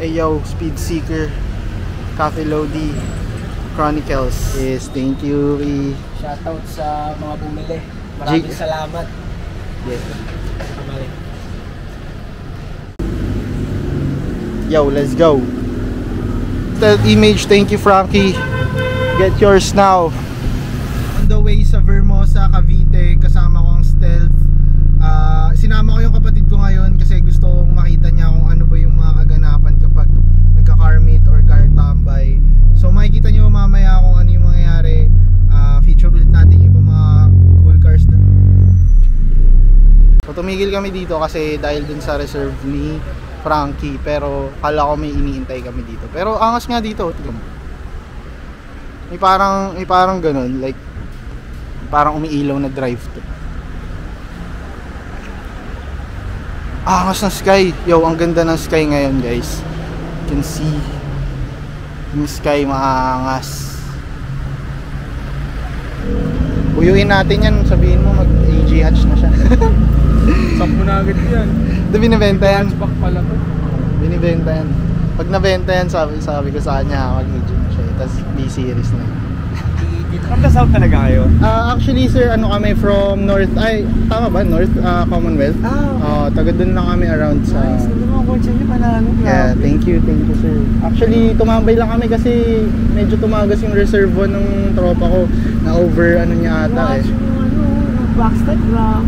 Ayo, Speed Seeker, Cafe Lodi, Chronicles. Yes, thank you. Shoutout sa mga bumili. Maraming salamat. Yes. Yo, let's go. Stealth Image, thank you Frankie. Get yours now. On the way sa Vermosa, Cavite, kasama ko ang Stealth. Sinama ko yung kapatid ko ngayon kasi gusto kong makita niya kung ano ba yung mga kaganapan kapag nagka-car meet or car tambay. So makikita niyo mamaya kung ano yung mangyayari. Feature ulit natin yung mga cool cars dun. So tumigil kami dito kasi dahil dun sa reserve ni Frankie, pero kala ko may iniintay kami dito. Pero angas nga dito, tignan mo. May parang ganun, like parang umiilaw na drive to. Angas ng sky. Yo, ang ganda ng sky ngayon, guys. You can see yung sky, maangas. Uyuin natin yan, sabihin mo mag-AG hatch na siya. Sap mo na agad yan. Ito binibenta yan. Hatchback pala to. Binibenta yan. Pag nabenta yan, sabi ko sa kanya, mag-AG na siya. Tapos B-series na. From the south talaga kayo? Actually sir, ano kami from North, ay tama ba? North Commonwealth. Taga dun lang kami around sa... Nice, ano mga kotse nyo panalo? Yeah, thank you sir. Actually, tumambay lang kami kasi medyo tumagas yung reservo ng tropa ko na over ano niya ata eh. Yung backstep lang.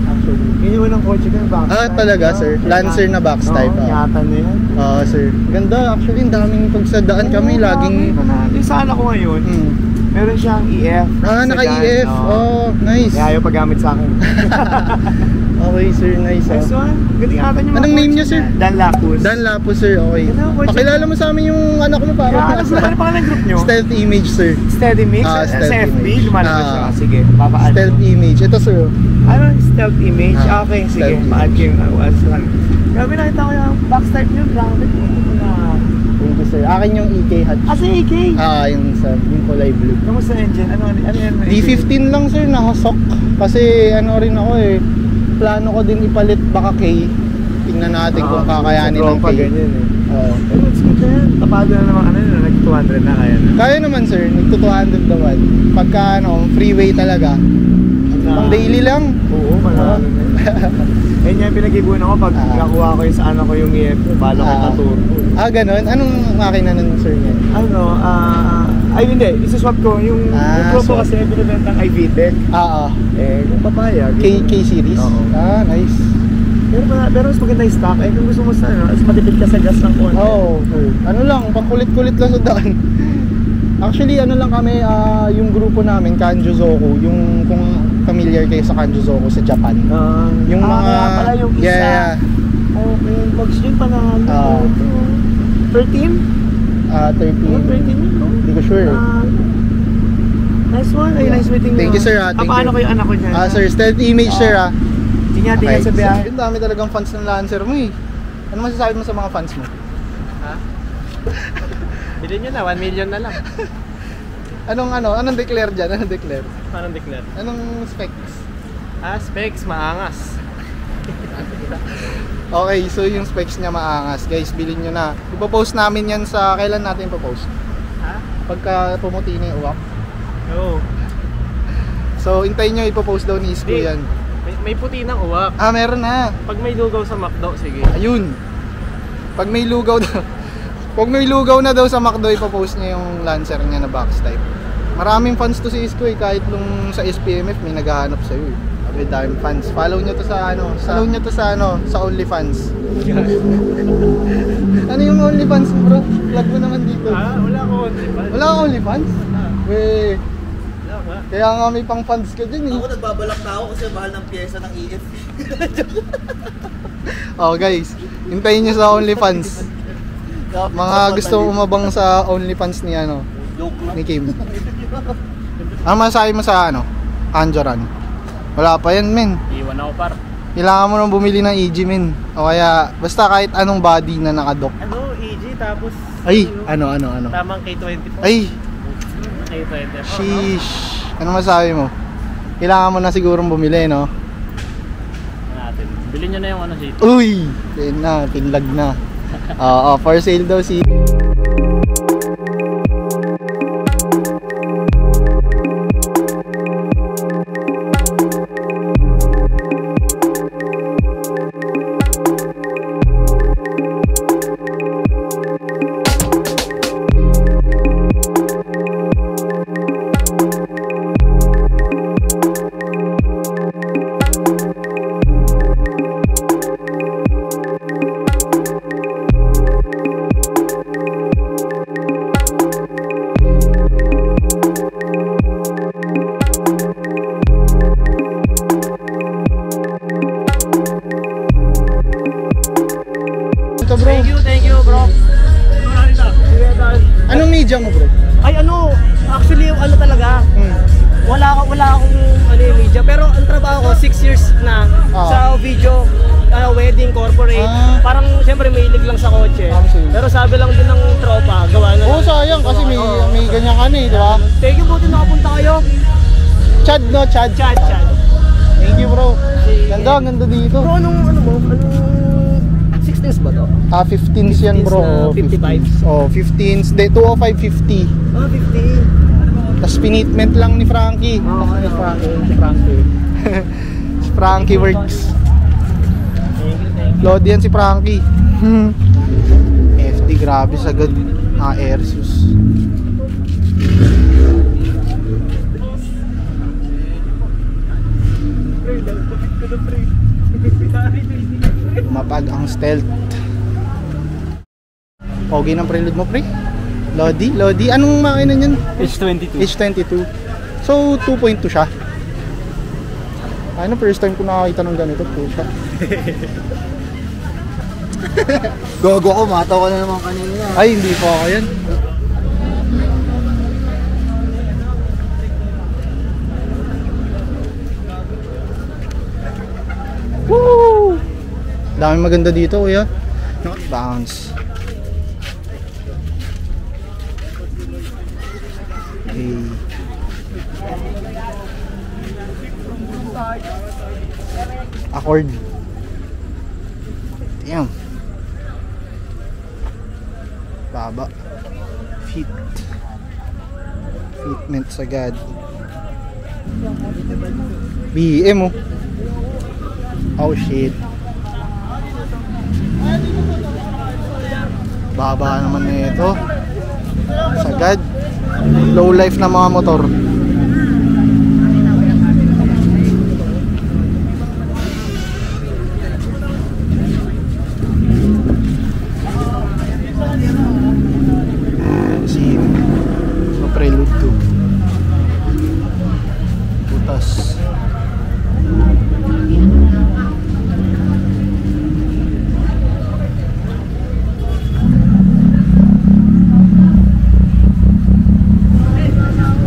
Actually. Yun yung unang kotse ko yung backstep. Talaga sir? Lancer na backstep. Yata na yan. Sir. Ganda, actually, ang daming pagsadaan kami, laging... Yung saan ako ngayon, meron siyang EF. Naka-EF. Nice. Kaya ayaw paggamit sa akin. Okay sir, nice. Nice one. Galing ata niyo. Anong name niya sir? Dan Lapus. Dan Lapus sir, okay. Pakilala mo sa amin yung anak mo para. Ano pa ng group nyo? Stealth Image sir. Stealth Image? Sa FB? Lumalabas siya. Sige, papaano. Stealth Image, ito sir. Ano? Stealth Image? Okay, sige. Paad yung grabe nakita ko yung backstart nyo. Grabe. Thank you sir. Akin yung EK hatch. Sa EK? Yung kulay blue. Kamusta engine? Ano yan? D15 lang sir, nakasok. Kasi ano rin ako eh. Plano ko din ipalit baka K. Tingnan natin kung kakayanin ng K. Ganyan eh. Pero it's good na yan. Tapado na naman nag-200 na kaya na. Kaya naman sir, nag-200 naman. Pagka freeway talaga. Pang daily lang. Oo, manalo na yun. Ayun yung pinag-ibuan ako pag kakuha ko yung sa anak ko yung EF. Bala ko taturbo. Ganun? Anong makina nun sir niya? Ay hindi, isuswap ko yung Pro ko kasi binibentang iVTEC. Kung papayag K-series? Nice. Pero mas maganda yung stock. Kung gusto mo sa mas matipid ka sa gas ng konti. Ano lang, pangkulit-kulit lang sa daan. Actually, ano lang kami, yung grupo namin, Kanjo Zoku, yung kung familiar kayo sa Kanjo Zoku sa Japan. Yung mga... pala yung isa. Yeah. Okay, Box yun panalo. 13? 13. 13 yun, no? Hindi ko sure. Nice one. Nice meeting Thank you sir. Paano ko yung anak ko dyan? Sir, Stealth Image sir Tingnan sa biyahe. Yung dami talagang fans ng Lancer mo eh. Ano masasabi mo sa mga fans mo? Bilhin nyo na, 1 million na lang. Anong declare dyan? Anong declare? Anong declare? Anong specs? Specs, maangas. Okay, so yung specs niya maangas. Guys, bilhin nyo na. Ipopost namin yan sa... Kailan natin ipopost? Pagka pumuti na yung uwak? Oo. So, hintayin nyo, ipopost daw ni Isko yan. May puti ng uwak. Meron na. Pag may lugaw sa McDo, sige. Ayun. Pag may lugaw daw. Pag may lugaw na daw sa McDo, ipopost niya yung Lancer niya na box type. Maraming fans to si Isko eh. Kahit nung sa SPMF may naghahanap sa'yo eh. May daming fans. Follow nyo to sa sa OnlyFans. Ano yung OnlyFans bro? Plug mo naman dito. Wala akong OnlyFans. Wala akong OnlyFans? Kaya nga may pang fans ka dyan eh. Ako nagbabalak na ako kasi mahal ng pyesa ng EF. Guys, hintayin nyo sa OnlyFans. Mga gusto umabang sa OnlyFans ni ni Kim. Ano masasabi mo sa Kanjoran? Wala pa yan men. Iwan ako par. Kailangan mo nang bumili ng EG men. O kaya basta kahit anong body na nakadok. EG tapos ano? Tamang K20 po. K20 po. Sheesh. Ano masabi mo? Kailangan mo na sigurong bumili no? Bilhin nyo na yung dito. Uy! Pinlag na. Oo, for sale daw si... Thank you bro. Anong media mo bro? Ay ano, actually ano talaga, wala akong ano yung media, pero ang trabaho ko 6 years na sa video, wedding, corporate. Parang siyempre may ilig lang sa kotse. Pero sabi lang din ng tropa, gawa na. Oo, sayang kasi may ganyan ka na eh, di ba? Thank you, buti nakapunta kayo. Chad no, Chad. Thank you bro. Ganda dito. Bro, anong 16s ba to? 15s yan bro. 55s. Oh, 15s. 205, 50. Ah, 50. Tapos pinitment lang ni Frankie. Si Frankie. Si Frankie works. Thank you. Lodi yan si Frankie. FD, grabe sagad. Airsus. Mapag ang stealth. Pogi ng prelude mo pre? Lodi? Anong makina niyan? H22. H22. So 2.2 siya. Ano, first time ko nakakita ng ganito po siya. Gogo ko, mataw ka na naman kanina. Ay, hindi pa ako yan. Woo! Dami maganda dito, kuya. Bounce. Okay. Accord. Damn. Baba. Fitment sagad. BM oh. Oh shit. Baba naman nito. Sagad. Low life na mga motor. Si Prelude to. Putas.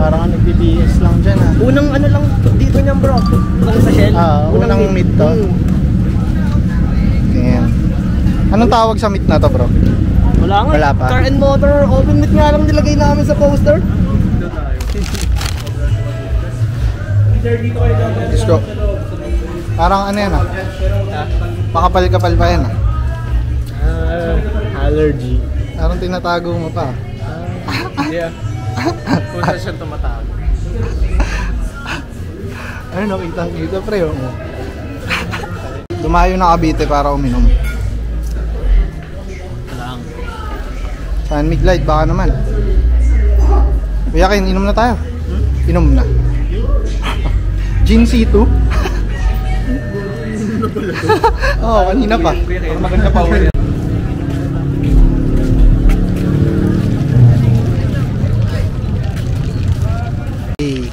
Parang nag-DBS lang dyan ah. Unang ano lang dito niyan bro. Unang sa Shell. Unang mid to. Ayan. Anong tawag sa mid na to bro? Wala nga. Wala pa. Car and motor, open mid nga lang nilagay namin sa poster. Let's go. Parang ano yan ah. Pakapal-kapal pa yan ah. Allergy. Parang tinatago mo pa. Yeah. Punta siya tumatago. Ano nakita dito pre oh. Dumayo na Cavite para uminom. Lang. San Mig Light baka naman. Kuya Ken, inom na tayo. Inom na. Gin C2? Oo, kanina pa. Maganda pa ulit.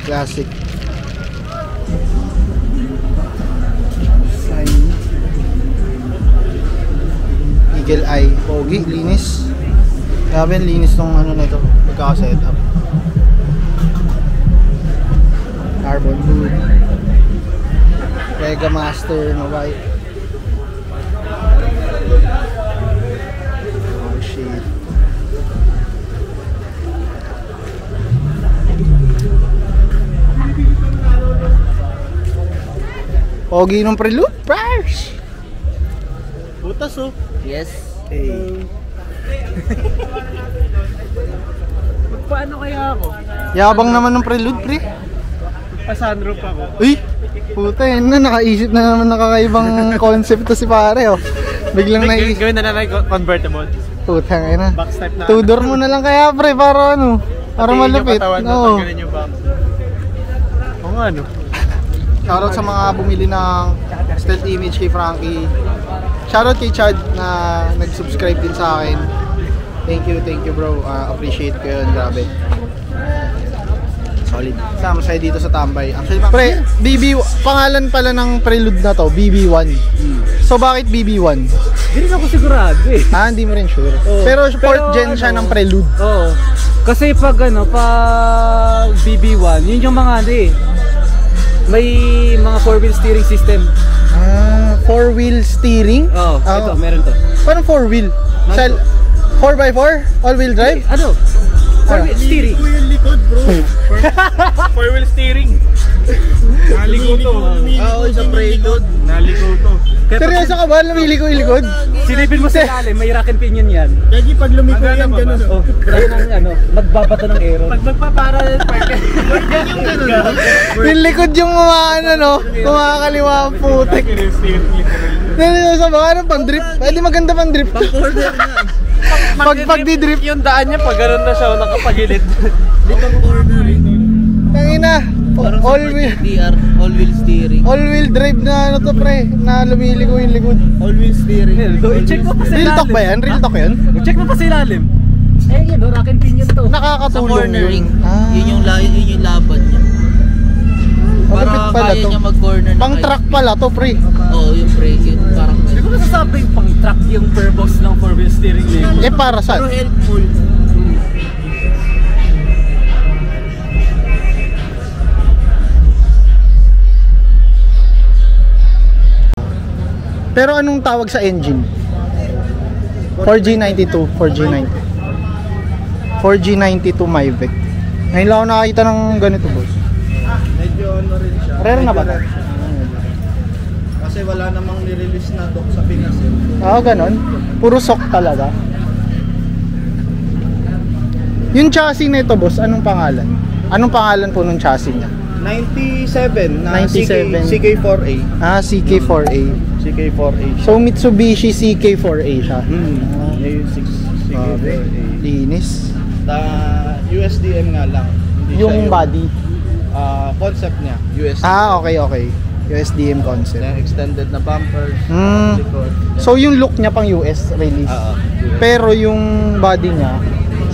Classic. Eagle Eye. Pogi, linis. Grabe, linis nung ano na ito. Pagkaka-setup. Carbon hood. Vega Master na white. Oh shit. Pogi ng Prelude, Prars! Butas oh. Yes. Hey. Paano kaya ako? Yabang naman ng prelude, pre. Pa-sunroof ako. Uy! Puta, yun na, nakaisip na naman nakakaibang concept to si pare, oh. Biglang naisip. Gawin na lang convertible. Puta, ngayon na. Box type na. Two-door mo na lang kaya, pre, para ano? Para malupit. Oo. Ganun yung box. Oo nga, no? Shoutout sa mga bumili ng stealth image kay Frankie. Shoutout kay Chad na nag-subscribe din sa akin. Thank you bro. Appreciate ko yun, grabe. Solid. Sama sa'yo dito sa tambay. Actually, pre, pangalan pala ng prelude na to, BB1. So bakit BB1? Hindi rin ako sigurado eh. Hindi mo rin sure. Oo. Pero 4th gen siya ng prelude. Oo. Kasi pag pag BB1, yun yung mga may mga 4-wheel steering system. 4-wheel steering? Oo, ito, meron to. Parang 4-wheel? 4x4? All-wheel drive? Ano? 4-wheel steering. Yung likod, bro. 4-wheel steering. Naliko to. Oo, sa prelude. Naliko to. Seryoso ka ba? Lumili ko yung likod? Silipin mo sa ilalim, may rack and pinion yan. Kaya pag lumiko yan, gano'n. Oh, yan ang magbabato ng aero. Pag magpapara ng park. Yung likod yung umaano, no? Kumakaliwa ang putik. Seryoso ba? Anong pang-drip? Pwede maganda pang-drip. Pang-corner na. Pag di-drip. Yung daan niya, pag gano'n na siya, nakapagilid. Di pang-corner rin. Tangina. All-wheel steering. All-wheel drive na ano to, pre, na lumiliko yung likod. All-wheel steering. I-check mo pa sa ilalim. Real talk ba yan? Real talk yun? I-check mo pa sa ilalim. Yan, rack and pinion to. Nakakatulong Sa cornering. yun. Yun yung laban niya. Para Malupit pala kaya to. niya mag-corner na Pang truck pala to, pre. Oo, yung brake yun. Parang Hindi ko nasasabing pang truck yung purpose ng 4-wheel steering niya. Para saan? pero helpful. Pero anong tawag sa engine? 4G92, 4G92 Mavic. Ngayon lang ako nakakita ng ganito, boss. Medyo ano rin siya. Rare na ba to? Kasi wala namang nirelease na dock sa Pinas. Ganon. Puro sok talaga. Yung chassis na ito, boss, anong pangalan? Anong pangalan po nung chassis niya? 97 na 97. CK4A. CK4A. CK4A siya. So Mitsubishi CK4A siya. Yung 6 CK4A. Linis. USDM nga lang. Hindi Yung siya body. Concept niya, USDM. Okay. USDM concept. Yung extended na bumpers, Mm. likod. So yung look niya pang US release. US. Pero yung body niya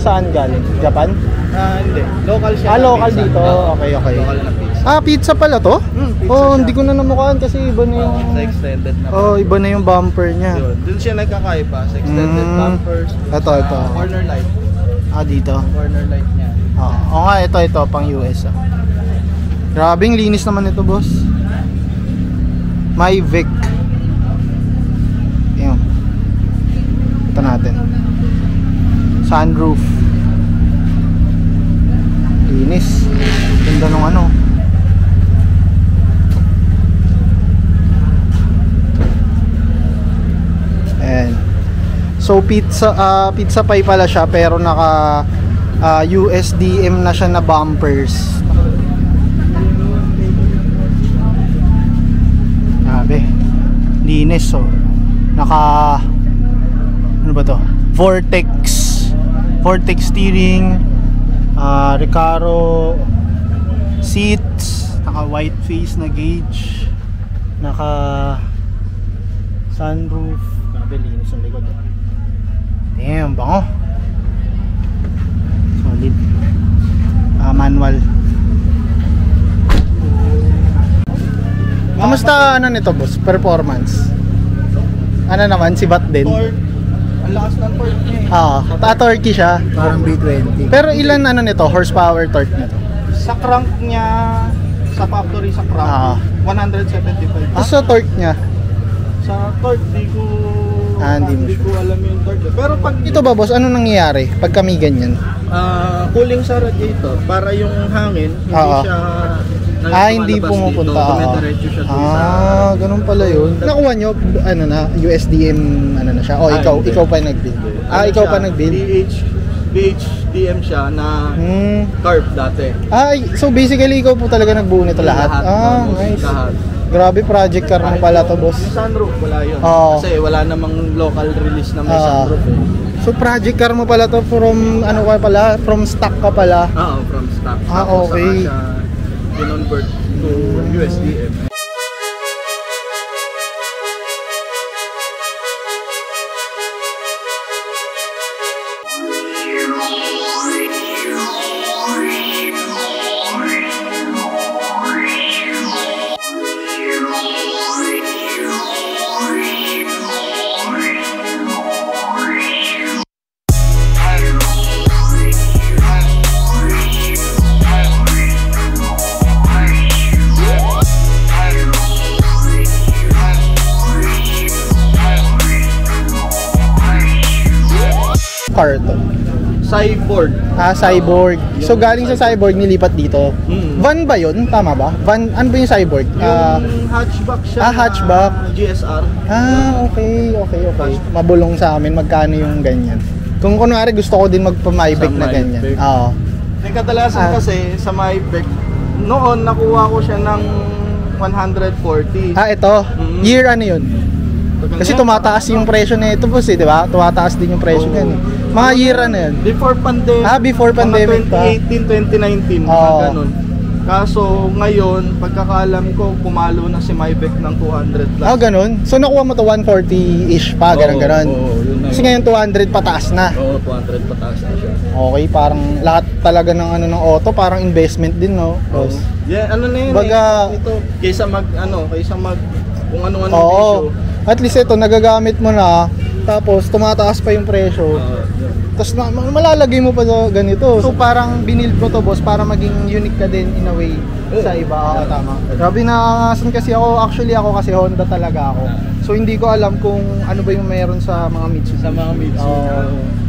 saan galing? Japan? Hindi. Local siya. na Local pizza. dito. Okay. Local na pizza. Pizza pala to? Pizza siya. Hindi ko na namukhaan kasi iba na yung Sa extended na iba na yung bumper niya. Yun. Doon siya nagkakaiba sa extended bumpers. Ito. Corner light. Dito. Corner light niya. Oo nga, ito pang US. Grabing linis naman ito, boss. Mavic. Ayun. Ito natin. Sunroof. Linis. Ganda nung ano. Ayan. So pizza pie pala siya pero naka USDM na siya na bumpers. Grabe. Linis naka ano ba to? Vortex steering, Recaro seats, naka white face na gauge, naka sunroof. Grabe, linis ang likod. Damn, bango. Solid. Manual. Kamusta nito, boss? Performance? Ano naman, sibat din? Torque. Ang lakas ng torque niya Torque siya. Parang B20. Pero ilan nito, horsepower torque nito? Sa crank niya, sa factory sa crank, 175. Sa torque niya? Sa torque, di Hindi ko alam yung torque. Pero pag Ito ba, boss, ano nangyayari pag kami ganyan? cooling sa radiator para yung hangin hindi Oo. siya Hindi pumupunta. Dumidiretso siya doon sa... Ganun pala yun. Nakuha nyo, ano na, USDM, ano na siya? Ikaw pa nag-build. Ikaw pa nag-build? BHDM siya na carb dati. So basically ikaw po talaga nagbuo nito lahat? Nice. Lahat. Grabe, project car mo pala to, boss. Yung sunroof, wala yun. Kasi wala namang local release na may sunroof. So project car mo pala to from, ano ka pala? From stock ka pala? From stock. Okay. Saka siya kinonvert to USDM. Car to? Cyborg. Cyborg. So galing sa Cyborg nilipat dito. Van ba yun? Tama ba? Van, ano ba yung Cyborg? Yung hatchback siya. Hatchback. GSR. Okay. Mabulong sa amin. Magkano yung ganyan? Kung kunwari gusto ko din magpa-Mybec na ganyan. Kadalasan kasi sa Mybec, noon nakuha ko siya ng 140. Ito? Year ano yun? Kasi tumataas yung presyo na ito, boss, di ba? Tumataas din yung presyo yan. Mga year na yan. Before pandemic. Before pandemic pa. 2018, 2019, ganun. Kaso ngayon, pagkakaalam ko, kumalo na si Mybec ng 200 plus. Ganun? So nakuha mo to 140-ish pa, ganun. Yun na. Kasi ngayon 200 pataas na. 200 pataas na siya. Okay, parang lahat talaga ng ng auto, parang investment din, no? Boss. Ano na yun ito, kaysa mag kung ano-ano issue. At least ito, nagagamit mo na, tapos tumataas pa yung presyo. Tapos malalagay mo pa sa ganito. So parang binild ko to, boss, para maging unique ka din in a way sa iba. Tama. Grabe, naangasan kasi ako. Actually ako kasi Honda talaga ako. So hindi ko alam kung ano ba yung meron sa mga Mitsubishi.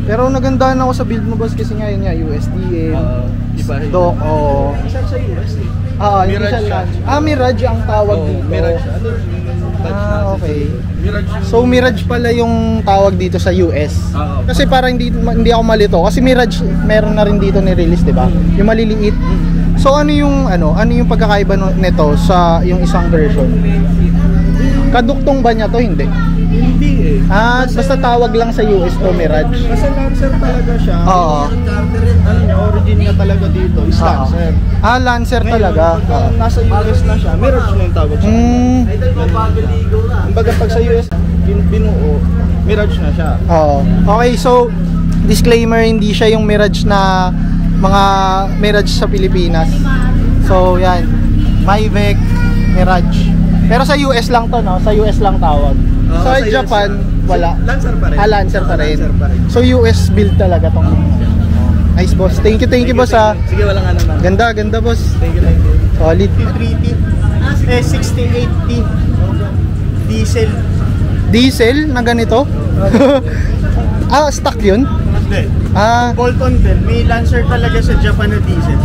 Pero nagandahan ako sa build mo, boss, kasi nga yun nga, USDM, stock, Isa sa US Mirage. Mirage ang tawag dito. Mirage. Okay. So Mirage pala yung tawag dito sa US. Kasi para hindi ako malito kasi Mirage meron na rin dito ni-release, 'di ba? Yung maliliit. So ano yung pagkakaiba nito sa yung isang version? Kaduktong ba niya to? Hindi. Hindi Basta tawag lang sa US to Mirage. Kasi Lancer talaga siya. Origin niya talaga dito is Lancer. Lancer talaga. Nasa US na siya, Mirage na yung tawag siya. Kumbaga pag sa US, binuo, Mirage na siya. Okay, so disclaimer, hindi siya yung Mirage na mga Mirage sa Pilipinas. So yan, Mybec, Mirage. Pero sa US lang to, no? Sa US lang tawag. Sa Japan, wala. Lancer pa rin. Lancer pa rin. So US build talaga tong. Nice, boss. Thank you boss. Sige, walang ano na. Ganda boss. Thank you. Solid. 1680 Diesel na ganito? Stock yun? Hindi. Bolt-on din. May Lancer talaga sa Japan na diesel.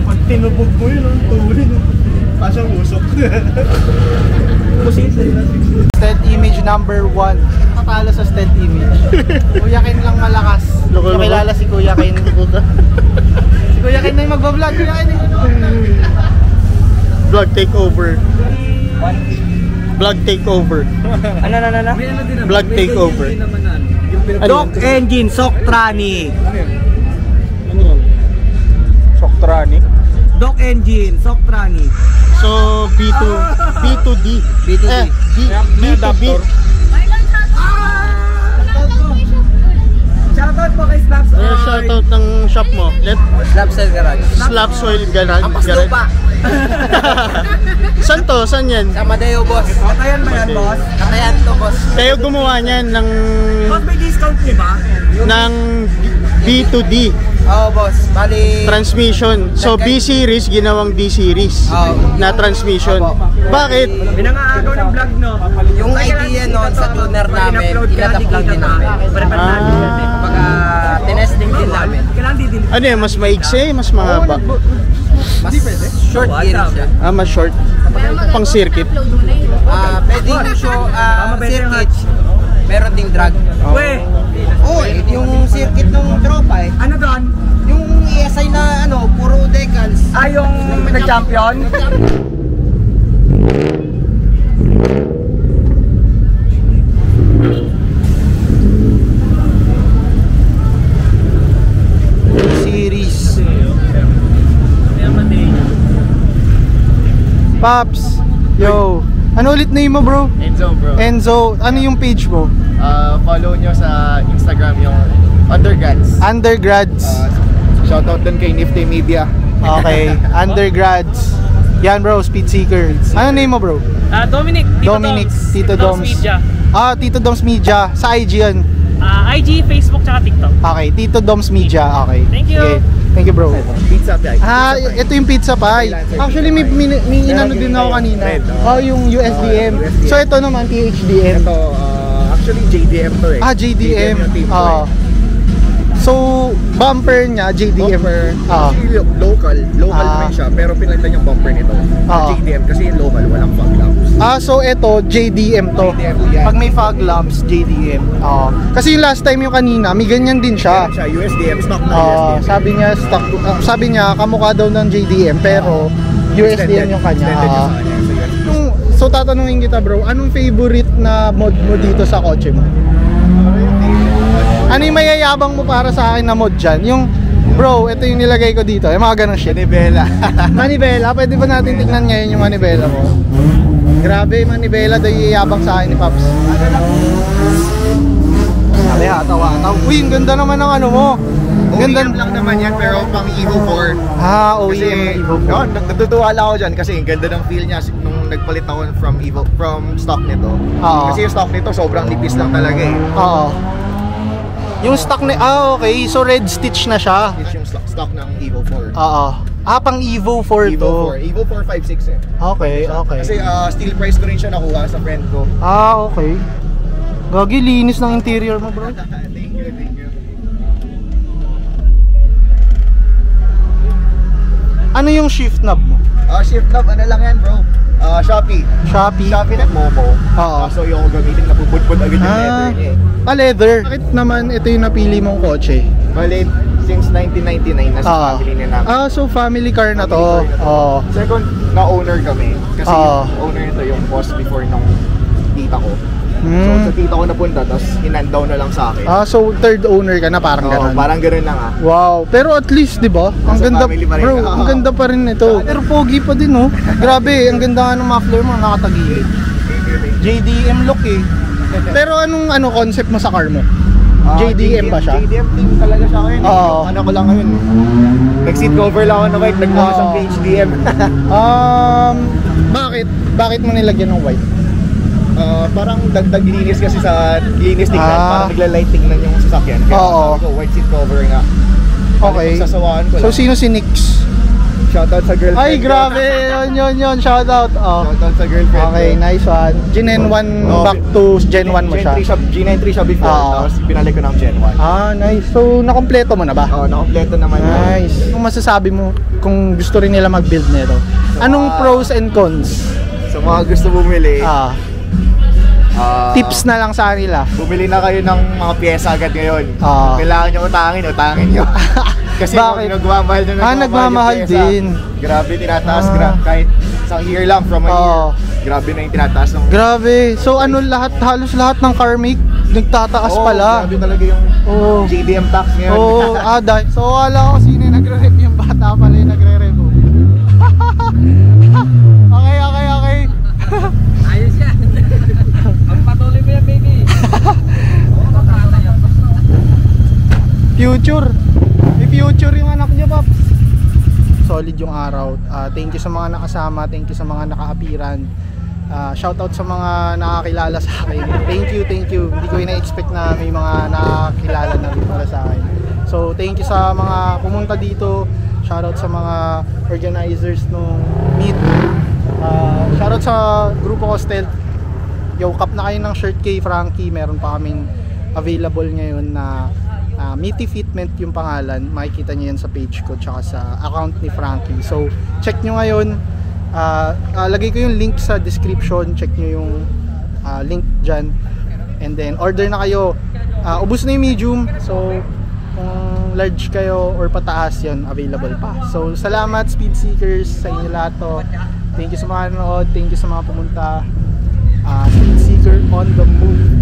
Pag tinubog mo yun, tuloy. Pasang usok. Stealth image number 1. Patalo sa stealth image. Kuya Ken lang malakas. Nakilala si Kuya Ken. Si Kuya Ken na yung magbablog. Kuya Ken. Vlog takeover. Vlog takeover. Ano? Vlog takeover. Doc Engine, Soktrani. Soktrani. Doc Engine, Soktrani. So B2D. B2B. Shoutout po kay Slaps Oil. Shoutout ng shop mo. Slaps Oil Garage. Slaps Oil Garage. Ampas lupa. Saan to? Saan yan? Sa Madeo, boss. Katayan ba yan, boss? Katayan to, boss. Kayo gumawa niyan ng Boss, may discount di ba? ng B2D Oo, boss. Bali, transmission. So B series ginawang D series na transmission. Bakit? pinangaagaw ng vlog, no? Yung idea noon sa tuner namin, inadapt lang din namin. Pagka Tinesting din namin. Ano yan, mas maigsi, mas mahaba? Mas short gear siya. Mas short. Pang circuit. Pwedeng show circuit. Meron ding drag. Yung circuit ng tropa eh. Ano doon? Yung ESI na puro decals. Yung nag-champion? Series. Paps, yo. Ano ulit name mo, bro? Enzo, bro. Enzo, ano yung page mo? Follow nyo sa Instagram yung Undergrads. Undergrads. Shoutout dun kay Nifty Media. Okay, Undergrads. Yan bro, Speed Seeker. Ano name mo, bro? Dominic, Tito Doms. Media. Tito Doms Media. Sa IG yan. IG, Facebook, tsaka TikTok. Okay, Tito Doms Media. Okay. Thank you. Okay. Thank you, bro. Pizza pie. Ito yung pizza pie. Actually, may inano din ako kanina. Yung USDM. So, ito naman, PHDM. Ito, actually JDM to eh. JDM. yung team ko eh. So, bumper niya, JDM. Actually, local naman siya, pero pinalitan yung bumper nito. JDM kasi yung local, walang fog lamps. So ito, JDM to. JDM, yan. Pag may fog lamps, JDM. Kasi yung last time yung kanina, may ganyan din siya. Yan siya, USDM, stock na USDM. Sabi niya, kamukha daw ng JDM, pero USDM yung kanya. Extended yung sa kanya. So tatanungin kita, bro, anong favorite na mod mo dito sa kotse mo? Ano yung mayayabang mo para sa akin na mod dyan? Yung, bro, ito yung nilagay ko dito. Yung mga ganong shit. Manibela. Manibela, pwede ba natin tignan ngayon yung manibela mo? Grabe, manibela daw yayabang sa akin ni Paps. Tawa. Uy, ang ganda naman ng ano mo. Ganda lang naman yan, pero pang Evo 4. OEM na Evo 4. Natutuwa lang ako dyan kasi ang ganda ng feel niya nung nagpalit ako from stock nito. Kasi yung stock nito sobrang nipis lang talaga eh. Yung stock na, okay, so red stitch na siya. It's yung stock ng Evo 4. Pang Evo 4 to. Evo 4 5.6 eh. Okay. Kasi steel price ko rin siya nakuha sa friend ko. Okay. Gagi, linis ng interior mo, bro. Thank you. Ano yung shift knob mo? Shift knob, ano lang yan bro? Shopee na Momo. So yung gamitin na pupudpud agad yung leather niya eh. Leather. Bakit naman ito yung napili mong kotse? Bale, since 1999 nasa family na namin. So family car na to. Second na owner kami. Kasi yung owner nito yung boss before nung tita ko. So sa tita ko napunta, tapos in-hand na lang sa akin. So third owner ka na, parang ganun. Parang ganun lang Wow, pero at least 'di ba? Ang ganda, bro. Ang ganda pa rin nito. Pero pogi pa din, oh. Grabe, ang ganda nga ng muffler mo, nakatagilid. JDM look eh. Pero anong concept mo sa car mo? JDM ba siya? JDM team talaga siya ngayon. Ano ko lang ngayon. Nag-seat cover lang ako na white, nagmukha sa PHDM. Bakit mo nilagyan ng white? Parang dagdag linis kasi sa linis tingnan, parang nagla-light tingnan yung sasakyan. Kaya white seat cover nga. Okay. Sasawaan ko lang. So sino si Nix? Shoutout sa girlfriend. Ay, grabe! Yun. Shoutout. Shoutout sa girlfriend. Okay, nice one. Gen 1 back to Gen 1 mo siya. G93 siya before, tapos pinalik ko ng Gen 1. Nice. So, nakompleto mo na ba? Nakompleto naman. Nice. Kung masasabi mo, kung gusto rin nila mag-build nito, anong pros and cons? Sa mga gusto bumili, tips na lang sa kanila. Bumili na kayo ng mga pyesa agad ngayon. Kailangan nyo utangin nyo. Kasi nagmamahal nagmamahal din. Grabe, tinataas. Kahit isang year lang, from a year. Grabe na yung tinataas. Grabe. So halos lahat ng car make nagtataas pala. Grabe talaga yung JDM tax ngayon. So wala ko sino yung nagre-rev, yung bata pala yung nagre-rev. Okay. Ayos yan. Ang patuloy mo yan, baby. Future. May future yung anak niya, Pop. Solid yung araw. Thank you sa mga nakasama, thank you sa mga nakaapiran. Shoutout sa mga nakakilala sa akin. Thank you. Hindi ko ina-expect na may mga nakakilala na rin para sa akin. So thank you sa mga pumunta dito. Shoutout sa mga organizers nung meet. Shoutout sa grupo ko Stealth. Yo, cup na kayo ng shirt kay Frankie. Meron pa kaming available ngayon na Meaty Fitment yung pangalan. Makikita nyo yan sa page ko tsaka sa account ni Frankie. So check nyo ngayon. Lagay ko yung link sa description. Check nyo yung link dyan. And then order na kayo. Ubus na yung medium. So kung large kayo or pataas, yun available pa. So salamat Speed Seekers sa inyo lahat to. Thank you sa mga nanood. Thank you sa mga pumunta. Speed Seeker on the move.